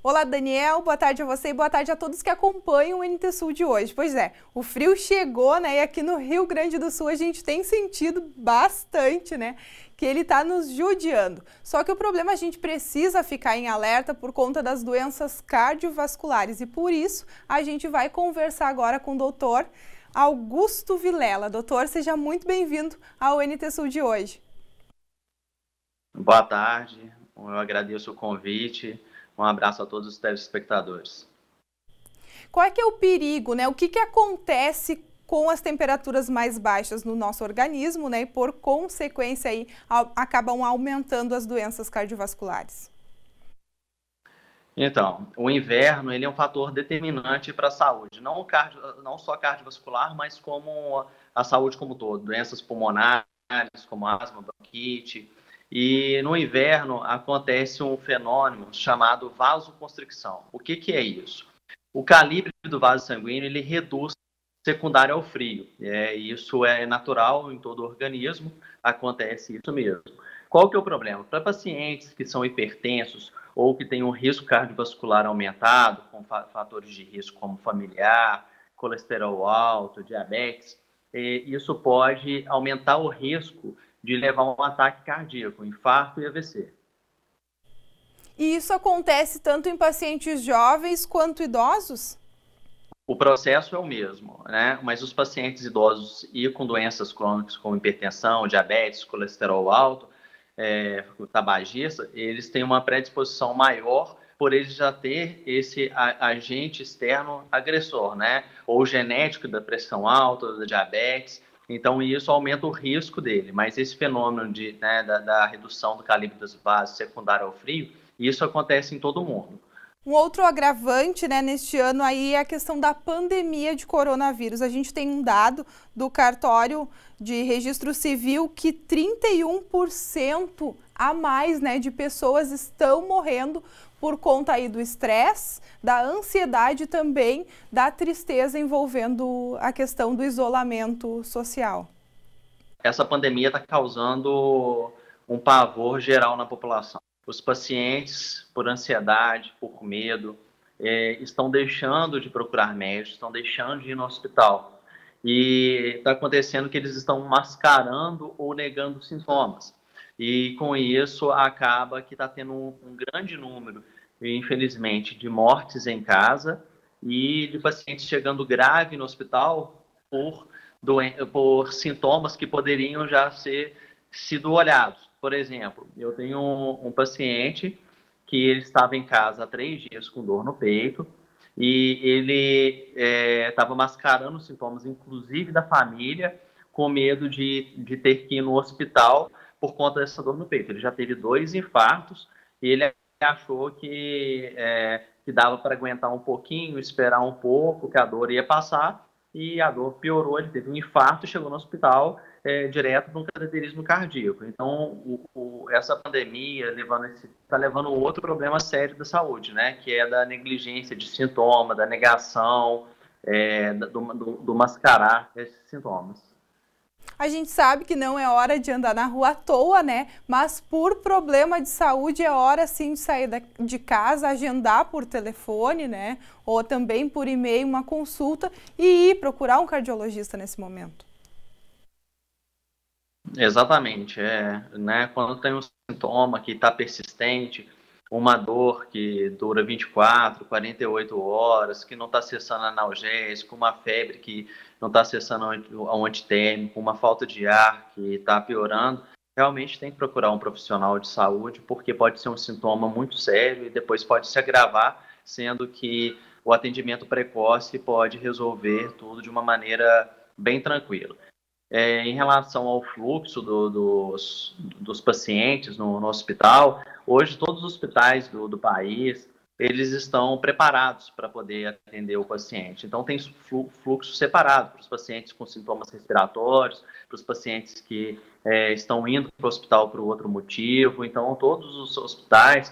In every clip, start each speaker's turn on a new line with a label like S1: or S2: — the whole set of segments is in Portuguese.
S1: Olá, Daniel, boa tarde a você e boa tarde a todos que acompanham o NT Sul de hoje. Pois é, o frio chegou, né? E aqui no Rio Grande do Sul a gente tem sentido bastante, né? Que ele está nos judiando. Só que o problema é a gente precisa ficar em alerta por conta das doenças cardiovasculares e por isso a gente vai conversar agora com o doutor Augusto Vilela. Doutor, seja muito bem-vindo ao NT Sul de hoje.
S2: Boa tarde, eu agradeço o convite. Um abraço a todos os telespectadores.
S1: Qual é que é o perigo, né? O que acontece com as temperaturas mais baixas no nosso organismo, né? E por consequência aí acabam aumentando as doenças cardiovasculares.
S2: Então, o inverno ele é um fator determinante para a saúde, não só cardiovascular, mas como a saúde como um todo, doenças pulmonares, como asma, bronquite. E no inverno acontece um fenômeno chamado vasoconstricção. O que é isso? O calibre do vaso sanguíneo ele reduz secundário ao frio. Isso é natural em todo o organismo, acontece isso mesmo. Qual que é o problema? Para pacientes que são hipertensos ou que têm um risco cardiovascular aumentado, com fatores de risco como familiar, colesterol alto, diabetes, isso pode aumentar o risco de levar um ataque cardíaco, infarto e AVC.
S1: E isso acontece tanto em pacientes jovens quanto idosos?
S2: O processo é o mesmo, né? Mas os pacientes idosos e com doenças crônicas como hipertensão, diabetes, colesterol alto, tabagista, eles têm uma predisposição maior por eles já ter esse agente externo agressor, né? Ou genético da pressão alta, da diabetes. Então, isso aumenta o risco dele, mas esse fenômeno da redução do calibre dos vasos secundário ao frio, isso acontece em todo mundo.
S1: Um outro agravante, né, neste ano aí é a questão da pandemia de coronavírus. A gente tem um dado do cartório de registro civil que 31% a mais, né, de pessoas estão morrendo por conta aí do estresse, da ansiedade e também da tristeza envolvendo a questão do isolamento social.
S2: Essa pandemia está causando um pavor geral na população. Os pacientes, por ansiedade, por medo, estão deixando de procurar médicos, estão deixando de ir no hospital. E está acontecendo que eles estão mascarando ou negando sintomas. E com isso acaba que está tendo um grande número, infelizmente, de mortes em casa e de pacientes chegando grave no hospital por sintomas que poderiam já ter sido olhados. Por exemplo, eu tenho um paciente que ele estava em casa há 3 dias com dor no peito e ele estava mascarando os sintomas, inclusive da família, com medo de ter que ir no hospital por conta dessa dor no peito. Ele já teve 2 infartos e ele achou que dava para aguentar um pouquinho, esperar um pouco, que a dor ia passar, e a dor piorou, ele teve um infarto e chegou no hospital direto para um cateterismo cardíaco. Então, essa pandemia está levando outro problema sério da saúde, né? Que é da negligência de sintoma, da negação, do mascarar esses sintomas.
S1: A gente sabe que não é hora de andar na rua à toa, né? Mas por problema de saúde é hora sim de sair de casa, agendar por telefone, né? Ou também por e-mail uma consulta e ir procurar um cardiologista nesse momento.
S2: Exatamente, né? Quando tem um sintoma que está persistente, uma dor que dura 24, 48 horas, que não está cessando analgésico, uma febre que não está cessando ao antitérmico, uma falta de ar que está piorando, realmente tem que procurar um profissional de saúde, porque pode ser um sintoma muito sério e depois pode se agravar, sendo que o atendimento precoce pode resolver tudo de uma maneira bem tranquila. Em relação ao fluxo dos pacientes no hospital, hoje todos os hospitais do país, eles estão preparados para poder atender o paciente. Então tem fluxo separado para os pacientes com sintomas respiratórios, para os pacientes que estão indo para o hospital por outro motivo. Então todos os hospitais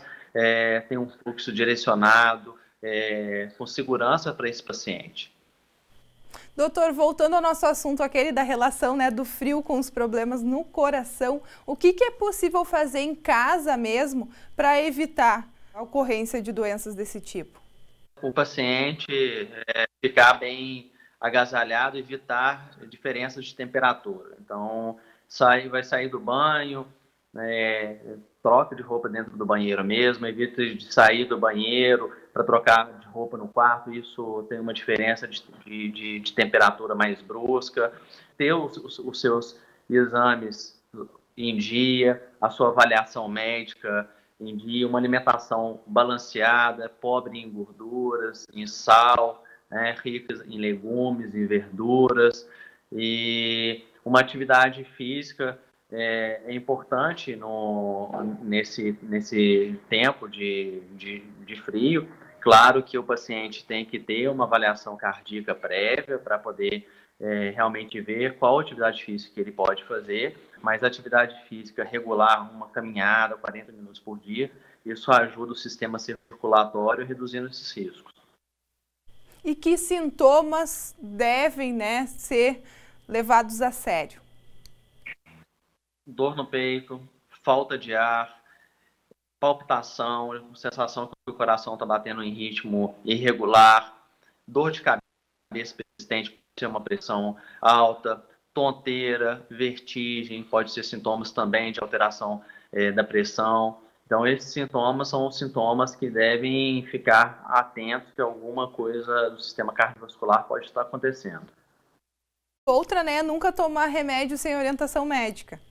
S2: têm um fluxo direcionado, com segurança para esse paciente.
S1: Doutor, voltando ao nosso assunto aquele da relação, né, do frio com os problemas no coração, o que é possível fazer em casa mesmo para evitar A ocorrência de doenças desse tipo?
S2: O paciente ficar bem agasalhado, evitar diferenças de temperatura. Então, vai sair do banho, troca de roupa dentro do banheiro mesmo, evita de sair do banheiro para trocar de roupa no quarto, isso tem uma diferença de temperatura mais brusca. Ter os seus exames em dia, a sua avaliação médica em dia, uma alimentação balanceada, pobre em gorduras, em sal, ricas em legumes, em verduras, e uma atividade física é importante nesse tempo de frio. Claro que o paciente tem que ter uma avaliação cardíaca prévia para poder realmente ver qual atividade física ele pode fazer, mas atividade física regular, uma caminhada, 40 minutos por dia, isso ajuda o sistema circulatório reduzindo esses riscos.
S1: E que sintomas devem, ser levados a sério?
S2: Dor no peito, falta de ar, palpitação, sensação que o coração está batendo em ritmo irregular, dor de cabeça persistente, pode ser uma pressão alta, tonteira, vertigem, pode ser sintomas também de alteração da pressão. Então, esses sintomas são os sintomas que devem ficar atentos que alguma coisa do sistema cardiovascular pode estar acontecendo.
S1: Outra, nunca tomar remédio sem orientação médica.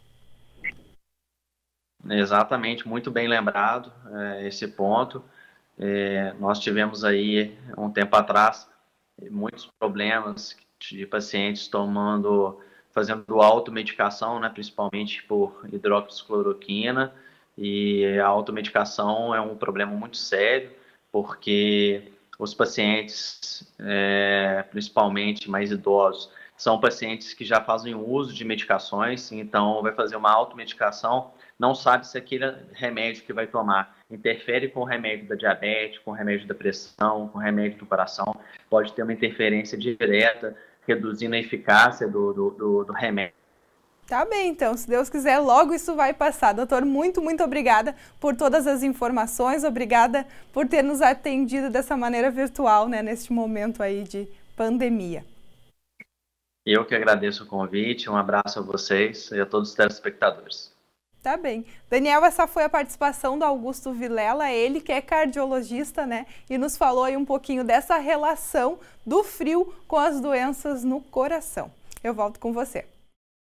S2: Exatamente, muito bem lembrado esse ponto. Nós tivemos aí, um tempo atrás, muitos problemas de pacientes fazendo automedicação, principalmente por hidroxicloroquina, e a automedicação é um problema muito sério, porque os pacientes, principalmente mais idosos, são pacientes que já fazem uso de medicações, então vai fazer uma automedicação, não sabe se aquele remédio que vai tomar interfere com o remédio da diabetes, com o remédio da pressão, com o remédio do coração, pode ter uma interferência direta, reduzindo a eficácia do remédio.
S1: Tá bem, então, se Deus quiser, logo isso vai passar. Doutor, muito, muito obrigada por todas as informações, obrigada por ter nos atendido dessa maneira virtual, neste momento aí de pandemia.
S2: Eu que agradeço o convite, um abraço a vocês e a todos os telespectadores.
S1: Tá bem. Daniel, essa foi a participação do Augusto Vilela, ele que é cardiologista, e nos falou aí um pouquinho dessa relação do frio com as doenças no coração. Eu volto com você.